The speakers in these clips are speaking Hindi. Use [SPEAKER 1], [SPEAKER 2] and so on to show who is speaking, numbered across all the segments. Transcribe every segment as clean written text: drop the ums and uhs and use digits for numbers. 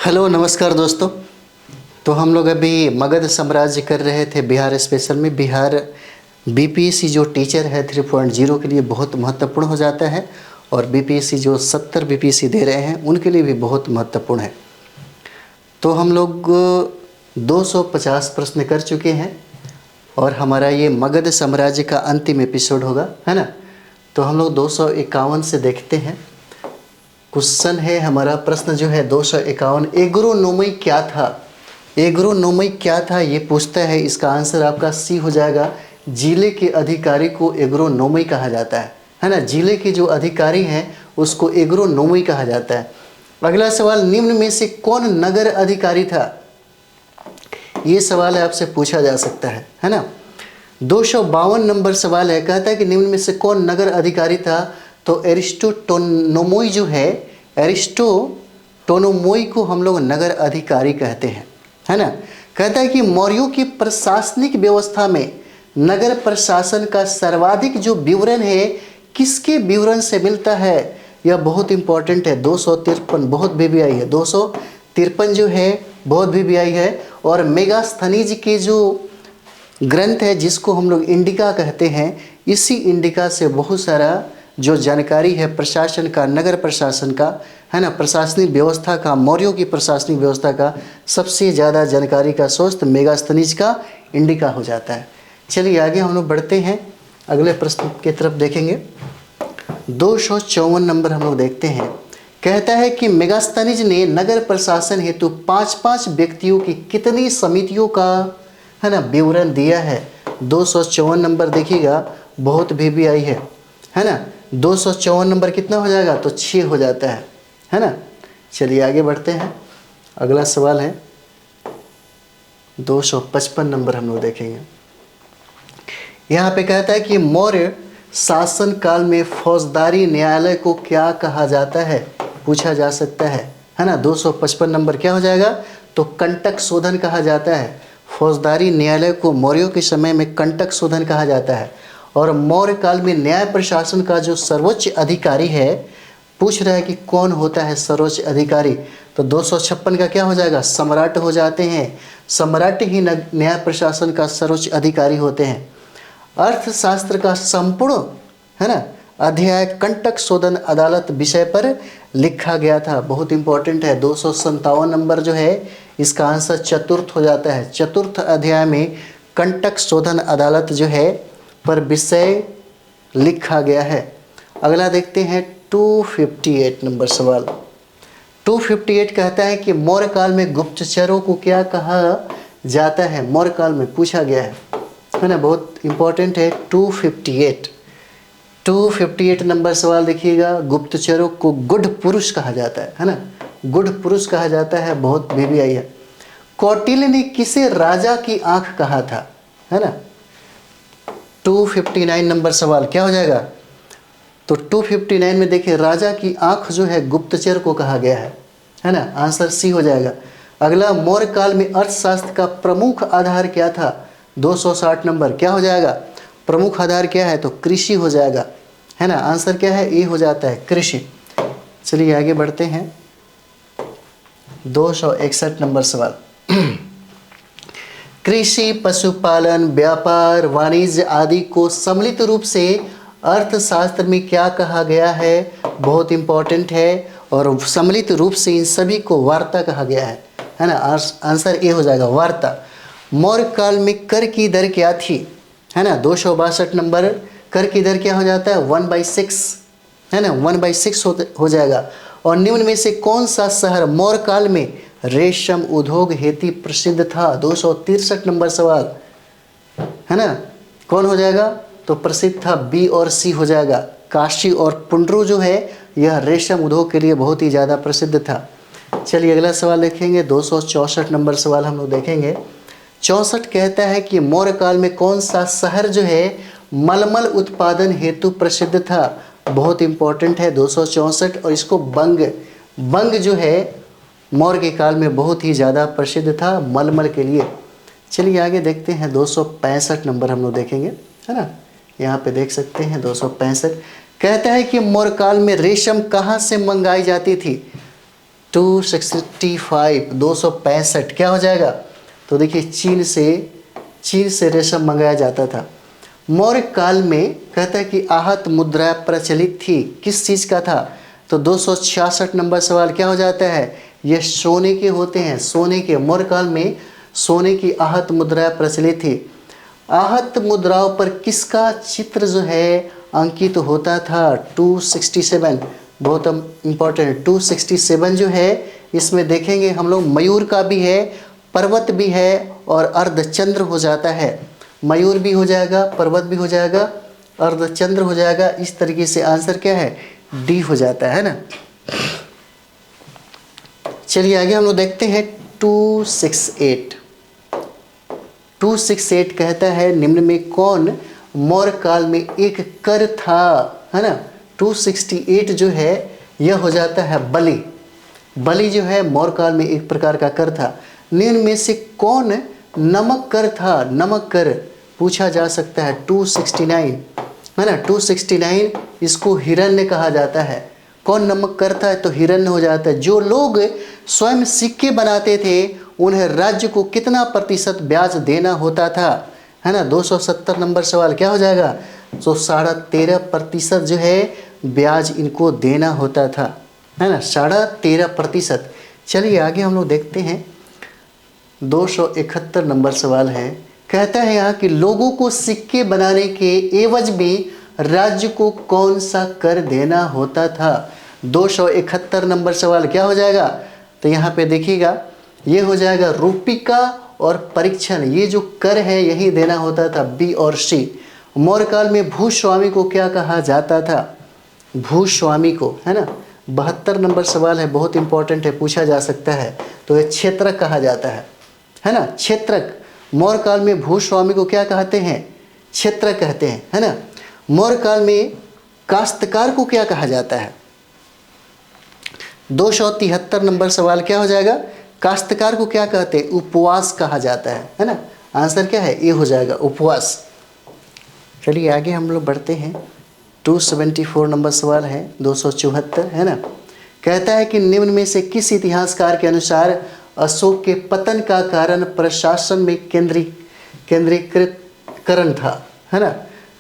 [SPEAKER 1] हेलो नमस्कार दोस्तों। तो हम लोग अभी मगध साम्राज्य कर रहे थे बिहार स्पेशल में। बिहार बीपीएससी जो टीचर है 3.0 के लिए बहुत महत्वपूर्ण हो जाता है, और बीपीएससी जो 70 बीपीएससी दे रहे हैं उनके लिए भी बहुत महत्वपूर्ण है। तो हम लोग 250 प्रश्न कर चुके हैं और हमारा ये मगध साम्राज्य का अंतिम एपिसोड होगा, है ना। तो हम लोग 251 से देखते हैं। क्वेश्चन है हमारा, प्रश्न जो है 251, एग्रोनोमी क्या था। एग्रोनोमी क्या था ये पूछता है। इसका आंसर आपका सी हो जाएगा। जिले के अधिकारी को एग्रोनोमी कहा जाता है ना। जिले के जो अधिकारी हैं उसको एग्रोनोमी कहा जाता है। अगला सवाल, निम्न में से कौन नगर अधिकारी था। ये सवाल आपसे पूछा जा सकता है ना। 252 नंबर सवाल है, कहता है कि निम्न में से कौन नगर अधिकारी था। तो एरिस्टोटोनोमोई जो है, एरिस्टोटोनोमोई को हम लोग नगर अधिकारी कहते हैं, है ना। कहता है कि मौर्यों की प्रशासनिक व्यवस्था में नगर प्रशासन का सर्वाधिक जो विवरण है किसके विवरण से मिलता है। यह बहुत इंपॉर्टेंट है। 253 बहुत वीवीआई है। 253 जो है बहुत वीवीआई है। और मेगास्थनीज के जो ग्रंथ है जिसको हम लोग इंडिका कहते हैं, इसी इंडिका से बहुत सारा जो जानकारी है प्रशासन का, नगर प्रशासन का, है ना, प्रशासनिक व्यवस्था का, मौर्यों की प्रशासनिक व्यवस्था का सबसे ज़्यादा जानकारी का स्रोत मेगास्थनीज का इंडिका हो जाता है। चलिए आगे हम लोग बढ़ते हैं, अगले प्रश्न की तरफ देखेंगे। 254 नंबर हम लोग देखते हैं। कहता है कि मेगास्थनीज ने नगर प्रशासन हेतु 5-5 व्यक्तियों की कितनी समितियों का, है ना, विवरण दिया है। 254 नंबर देखिएगा बहुत वीवीआई है ना। 254 नंबर कितना हो जाएगा, तो 6 हो जाता है ना। चलिए आगे बढ़ते हैं, अगला सवाल है 255 नंबर हम लोग देखेंगे। यहाँ पे कहता है कि मौर्य शासन काल में फौजदारी न्यायालय को क्या कहा जाता है, पूछा जा सकता है ना। 255 नंबर क्या हो जाएगा, तो कंटक शोधन कहा जाता है। फौजदारी न्यायालय को मौर्यों के समय में कंटक शोधन कहा जाता है। और मौर्य काल में न्याय प्रशासन का जो सर्वोच्च अधिकारी है, पूछ रहा है कि कौन होता है सर्वोच्च अधिकारी, तो 256 का क्या हो जाएगा, सम्राट हो जाते हैं। सम्राट ही न्याय प्रशासन का सर्वोच्च अधिकारी होते हैं। अर्थशास्त्र का संपूर्ण, है ना, अध्याय कंटक शोधन अदालत विषय पर लिखा गया था। बहुत इंपॉर्टेंट है। 257 नंबर जो है इसका आंसर चतुर्थ हो जाता है। चतुर्थ अध्याय में कंटक शोधन अदालत जो है पर विषय लिखा गया है। अगला देखते हैं 258 नंबर सवाल। 258 कहता है कि मौर्य काल में गुप्तचरों को क्या कहा जाता है। मौर्य काल में पूछा गया है ना, बहुत इंपॉर्टेंट है। 258 नंबर सवाल देखिएगा। गुप्तचरों को गुड पुरुष कहा जाता है ना, गुड पुरुष कहा जाता है, बहुत वीवीआई है। कौटिल्य ने किसे राजा की आंख कहा था, है ना। 259 नंबर सवाल क्या हो जाएगा, तो 259 में देखिए राजा की आंख जो है गुप्तचर को कहा गया है ना। आंसर सी हो जाएगा। अगला, मौर्य काल में अर्थशास्त्र का प्रमुख आधार क्या था। 260 नंबर क्या हो जाएगा, प्रमुख आधार क्या है, तो कृषि हो जाएगा, है ना। आंसर क्या है, ए हो जाता है, कृषि। चलिए आगे बढ़ते हैं। 261 नंबर सवाल। कृषि, पशुपालन, व्यापार, वाणिज्य आदि को सम्मिलित रूप से अर्थशास्त्र में क्या कहा गया है, बहुत इंपॉर्टेंट है। और सम्मिलित रूप से इन सभी को वार्ता कहा गया है ना। आंसर ए हो जाएगा, वार्ता। मौर्य काल में कर की दर क्या थी, है ना। 262 नंबर, कर की दर क्या हो जाता है, 1/6, है ना, 1/6 हो जाएगा। और निम्न में से कौन सा शहर मौर्य काल में रेशम उद्योग हेतु प्रसिद्ध था। 263 नंबर सवाल, है ना, कौन हो जाएगा, तो प्रसिद्ध था, बी और सी हो जाएगा। काशी और पुंडरू जो है यह रेशम उद्योग के लिए बहुत ही ज़्यादा प्रसिद्ध था। चलिए अगला सवाल देखेंगे। 264 नंबर सवाल हम लोग देखेंगे। 64 कहता है कि मौर्य काल में कौन सा शहर जो है मलमल उत्पादन हेतु प्रसिद्ध था। बहुत इंपॉर्टेंट है 264, और इसको बंग जो है मौर्य के काल में बहुत ही ज़्यादा प्रसिद्ध था मलमल के लिए। चलिए आगे देखते हैं। 265 नंबर हम लोग देखेंगे, है ना। यहाँ पे देख सकते हैं 265 कहता है कि मौर्य काल में रेशम कहाँ से मंगाई जाती थी। 265 265 क्या हो जाएगा? तो देखिए चीन से रेशम मंगाया जाता था। मौर्य काल में कहता है कि आहत मुद्रा प्रचलित थी, किस चीज़ का था? तो 266 नंबर सवाल क्या हो जाता है? ये सोने के होते हैं, सोने के। मौर्य काल में सोने की आहत मुद्रा प्रचलित थी। आहत मुद्राओं पर किसका चित्र जो है अंकित होता था? 267 बहुत इम्पोर्टेंट। 267 जो है इसमें देखेंगे हम लोग मयूर का भी है, पर्वत भी है और अर्धचंद्र हो जाता है। मयूर भी हो जाएगा, पर्वत भी हो जाएगा, अर्धचंद्र हो जाएगा। इस तरीके से आंसर क्या है? डी हो जाता है ना। चलिए आगे हम लोग देखते हैं 268। 268 कहता है निम्न में कौन मौर्य काल में एक कर था? है ना। 268 जो है यह हो जाता है बलि। बलि जो है मौर्य काल में एक प्रकार का कर था। निम्न में से कौन नमक कर था? नमक कर पूछा जा सकता है। 269 है ना। 269 इसको हिरण्य कहा जाता है। कौन नमक कर था? तो हिरण्य हो जाता है। जो लोग स्वयं सिक्के बनाते थे उन्हें राज्य को कितना प्रतिशत ब्याज देना होता था? है ना। 270 नंबर सवाल क्या हो जाएगा? तो 13.5% जो है ब्याज इनको देना होता था, है ना। 13.5%। चलिए आगे हम लोग देखते हैं 271 नंबर सवाल है। कहता है यहाँ कि लोगों को सिक्के बनाने के एवज में राज्य को कौन सा कर देना होता था? 271 नंबर सवाल क्या हो जाएगा? तो यहाँ पे देखिएगा ये हो जाएगा रूपिका और परीक्षण। ये जो कर है यही देना होता था, बी और सी। मौर्य काल में भूस्वामी को क्या कहा जाता था? भूस्वामी को, है ना। 72 नंबर सवाल है, बहुत इंपॉर्टेंट है, पूछा जा सकता है। तो ये क्षेत्रक कहा जाता है ना। क्षेत्रक। मौर्य काल में भूस्वामी को क्या कहते हैं? क्षेत्रक कहते हैं, है ना। मौर्य काल में काश्तकार को क्या कहा जाता है? 273 नंबर सवाल क्या हो जाएगा? काश्तकार को क्या कहते हैं? उपवास कहा जाता है ना। आंसर क्या है? ये हो जाएगा उपवास। चलिए आगे हम लोग बढ़ते हैं। 274 नंबर सवाल है, 274 है ना। कहता है कि निम्न में से किस इतिहासकार के अनुसार अशोक के पतन का कारण प्रशासन में केंद्रीकृतकरण था, है ना।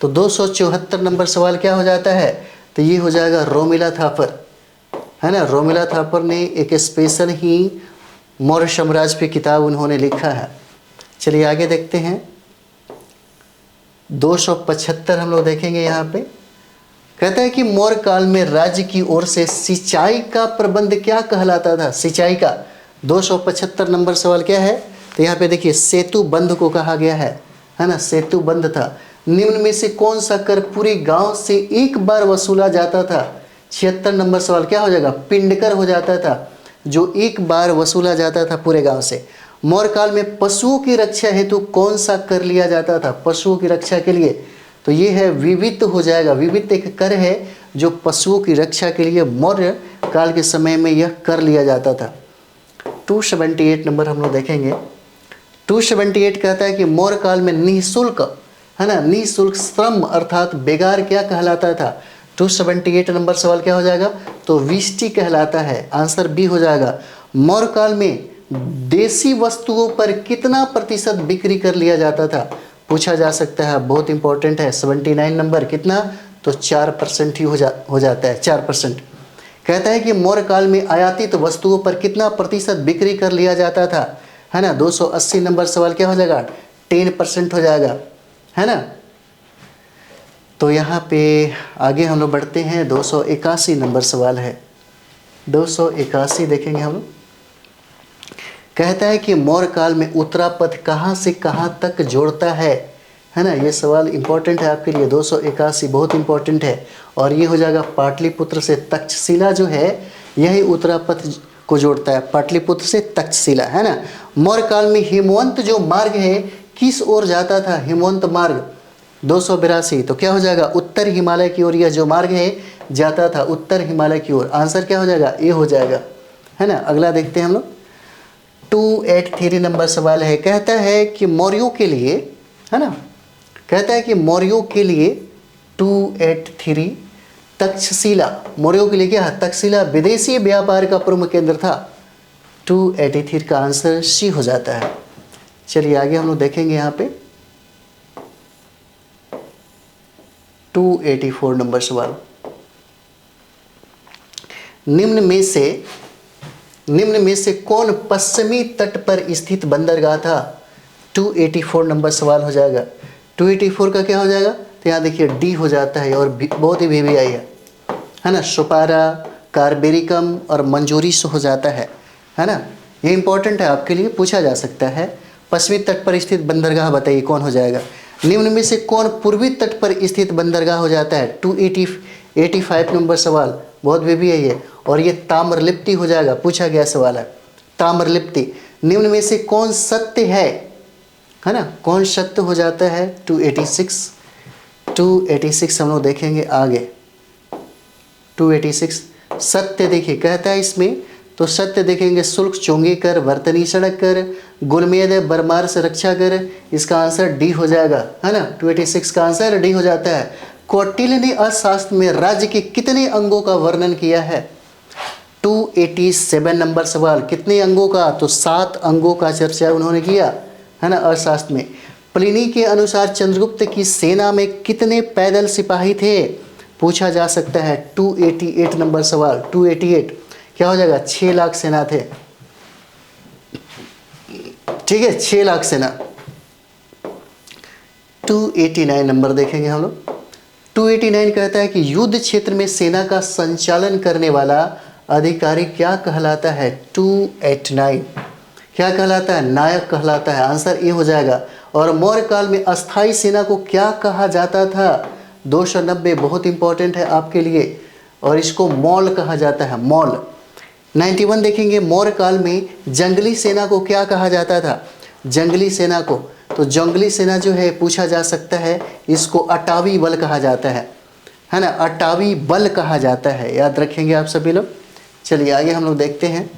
[SPEAKER 1] तो 274 नंबर सवाल क्या हो जाता है? तो ये हो जाएगा रोमिला थापर, है ना। रोमिला थापर ने एक स्पेशल ही मौर्य साम्राज्य पे किताब उन्होंने लिखा है। चलिए आगे देखते हैं 275 हम लोग देखेंगे। यहाँ पे कहता है कि मौर्य काल में राज्य की ओर से सिंचाई का प्रबंध क्या कहलाता था? सिंचाई का। 275 नंबर सवाल क्या है? तो यहाँ पे देखिए सेतु बंध को कहा गया है ना। सेतु बंध था। निम्न में से कौन सा कर पूरे गांव से एक बार वसूला जाता था? 76 नंबर सवाल क्या हो जाएगा? पिंडकर हो जाता था, जो एक बार वसूला जाता था पूरे गांव से। मौर्य काल में पशुओं की रक्षा हेतु कौन सा कर लिया जाता था? पशुओं की रक्षा के लिए तो ये है विवित हो जाएगा। विवित एक कर है जो पशुओं की रक्षा के लिए मौर्य काल के समय में यह कर लिया जाता था। 278 नंबर हम लोग देखेंगे। 278 कहता है कि मौर्य काल में निःशुल्क, है ना, निःशुल्क श्रम अर्थात बेगार क्या कहलाता था? 278 नंबर सवाल क्या हो जाएगा? तो विष्टि कहलाता है। आंसर बी हो जाएगा। मौर्य काल में देसी वस्तुओं पर कितना प्रतिशत बिक्री कर लिया जाता था? पूछा जा सकता है, बहुत इंपॉर्टेंट है। 79 नंबर कितना? तो 4% ही हो जाता है, 4%। कहता है कि मौर्य काल में आयातित वस्तुओं पर कितना प्रतिशत बिक्री कर लिया जाता था? है ना। 280 नंबर सवाल क्या हो जाएगा? 10% हो जाएगा, है ना। तो यहाँ पे आगे हम लोग बढ़ते हैं। 281 नंबर सवाल है, 281 देखेंगे हम लोग। कहता है कि मौर्य काल में उत्तरापथ कहाँ से कहाँ तक जोड़ता है ना। ये सवाल इंपॉर्टेंट है आपके लिए। 281 बहुत इंपॉर्टेंट है। और ये हो जाएगा पाटलिपुत्र से तक्षशिला जो है यही उत्तरापथ को जोड़ता है, पाटलिपुत्र से तक्षशिला, है ना। मौर्य काल में हिमवंत जो मार्ग है किस ओर जाता था? हिमवंत मार्ग 282। तो क्या हो जाएगा? उत्तर हिमालय की ओर यह जो मार्ग है जाता था, उत्तर हिमालय की ओर। आंसर क्या हो जाएगा? ए हो जाएगा, है ना। अगला देखते हैं हम लोग। 283 नंबर सवाल है। कहता है कि मौर्यों के लिए, है ना, कहता है कि मौर्यों के लिए 283 तक्षशिला, मौर्यों के लिए क्या है? तक्षशिला विदेशी व्यापार का प्रमुख केंद्र था। 283 का आंसर सी हो जाता है। चलिए आगे हम लोग देखेंगे यहाँ पे 284 नंबर सवाल। निम्न में से कौन पश्चिमी तट पर स्थित बंदरगाह था? 284 नंबर सवाल हो जाएगा। 284 का क्या हो जाएगा? तो यहाँ देखिए डी हो जाता है और बहुत ही VVI है ना। सुपारा, कार्बेरिकम और मंजूरी से हो जाता है ना। ये इंपॉर्टेंट है, आपके लिए पूछा जा सकता है। पश्चिमी तट पर स्थित बंदरगाह बताइए कौन हो जाएगा। निम्न में से कौन पूर्वी तट पर स्थित बंदरगाह हो जाता है? 285 नंबर सवाल, बहुत VVI है। और ये ताम्रलिप्ति हो जाएगा, पूछा गया सवाल है ताम्रलिप्ति। निम्न में से कौन सत्य है ना, कौन सत्य हो जाता है? 286 हम लोग देखेंगे आगे। 286 सत्य देखिए कहता है इसमें, तो सत्य देखेंगे शुल्क चोंगे कर, वर्तनी सड़क कर, गुलमेद बरमार से रक्षा कर। इसका आंसर डी हो जाएगा, है ना। 286 का आंसर डी हो जाता है। कौटिल्य ने अर्थशास्त्र में राज्य के कितने अंगों का वर्णन किया है? 287 नंबर सवाल, कितने अंगों का? तो 7 अंगों का चर्चा उन्होंने किया, है ना, अर्थशास्त्र में। प्लिनी के अनुसार चंद्रगुप्त की सेना में कितने पैदल सिपाही थे? पूछा जा सकता है। 288 नंबर सवाल, 288 क्या हो जाएगा? 6 लाख सेना थे, ठीक है, 6 लाख सेना। 289 नंबर देखेंगे हम लोग। 289 कहता है कि युद्ध क्षेत्र में सेना का संचालन करने वाला अधिकारी क्या कहलाता है? 289 क्या कहलाता है? नायक कहलाता है। आंसर ए हो जाएगा। और मौर्य काल में अस्थाई सेना को क्या कहा जाता था? 290 बहुत इंपॉर्टेंट है आपके लिए, और इसको मॉल कहा जाता है, मॉल। 91 देखेंगे, मौर्य काल में जंगली सेना को क्या कहा जाता था? जंगली सेना को, तो जंगली सेना जो है पूछा जा सकता है, इसको अटावी बल कहा जाता है ना, अटावी बल कहा जाता है, याद रखेंगे आप सभी लोग। चलिए आगे हम लोग देखते हैं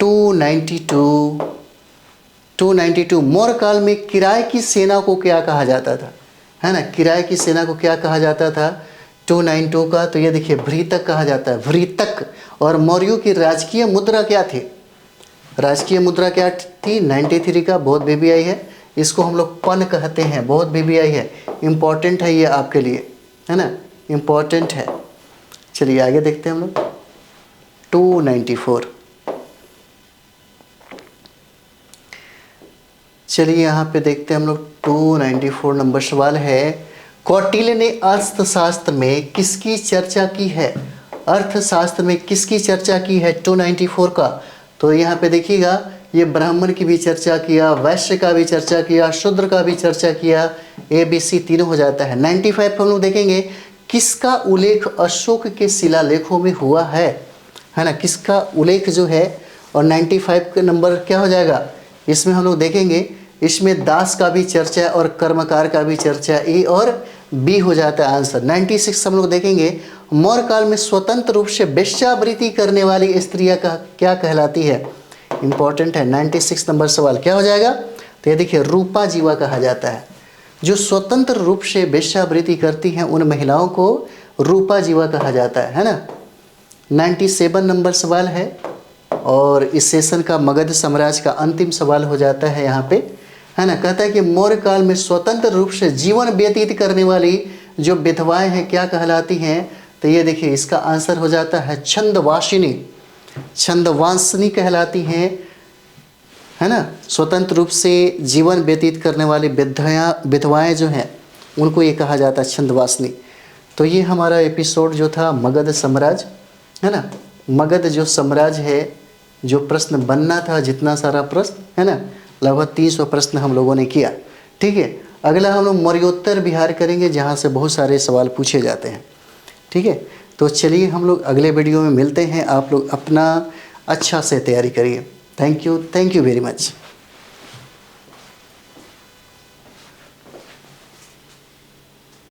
[SPEAKER 1] 292 मौर्य काल में किराए की सेना को क्या कहा जाता था? है ना, किराए की सेना को क्या कहा जाता था? 292 का, तो ये देखिए भ्रीतक कहा जाता है, भ्रीतक। और मौर्यों की राजकीय मुद्रा क्या थी? राजकीय मुद्रा क्या थी? 93 का, बहुत VVI है, इसको हम लोग पन कहते हैं, बहुत VVI है, इम्पॉर्टेंट है ये आपके लिए, है ना, इम्पॉर्टेंट है। चलिए आगे देखते हैं हम लोग 294। चलिए यहाँ पे देखते हैं हम लोग 294 नंबर सवाल है, कौटिल्य ने अर्थशास्त्र में किसकी चर्चा की है? अर्थशास्त्र में किसकी चर्चा की है 294 का? तो यहाँ पे देखिएगा, ये ब्राह्मण की भी चर्चा किया, वैश्य का भी चर्चा किया, शूद्र का भी चर्चा किया, ABC तीनों हो जाता है। 95 हम लोग देखेंगे, किसका उल्लेख अशोक के शिलालेखों में हुआ है ना, किसका उल्लेख जो है। और 95 का नंबर क्या हो जाएगा? इसमें हम लोग देखेंगे, इसमें दास का भी चर्चा और कर्मकार का भी चर्चा, ए और बी हो जाता है आंसर। 96 हम लोग देखेंगे, मौर्य काल में स्वतंत्र रूप से वेश्यावृत्ति करने वाली स्त्रियां का क्या कहलाती है? इंपॉर्टेंट है। 96 नंबर सवाल क्या हो जाएगा? तो ये देखिए रूपा जीवा कहा जाता है। जो स्वतंत्र रूप से वेश्यावृत्ति करती हैं उन महिलाओं को रूपा जीवा कहा जाता है ना। 97 नंबर सवाल है, और इस सेशन का मगध साम्राज्य का अंतिम सवाल हो जाता है यहाँ पे, है ना। कहता है कि मौर्य काल में स्वतंत्र रूप से जीवन व्यतीत करने वाली जो विधवाएं हैं क्या कहलाती हैं? तो ये देखिए इसका आंसर हो जाता है छंदवासिनी, छंदवासिनी कहलाती हैं, है ना। स्वतंत्र रूप से जीवन व्यतीत करने वाली विधवाएं जो हैं उनको ये कहा जाता है छंदवासिनी। तो ये हमारा एपिसोड जो था मगध साम्राज्य, है ना, मगध जो साम्राज्य है, जो प्रश्न बनना था, जितना सारा प्रश्न है ना, लगभग 300 प्रश्न हम लोगों ने किया। ठीक है, अगला हम लोग मौर्योत्तर बिहार करेंगे, जहाँ से बहुत सारे सवाल पूछे जाते हैं। ठीक है, तो चलिए हम लोग अगले वीडियो में मिलते हैं। आप लोग अपना अच्छा से तैयारी करिए। Thank you very much.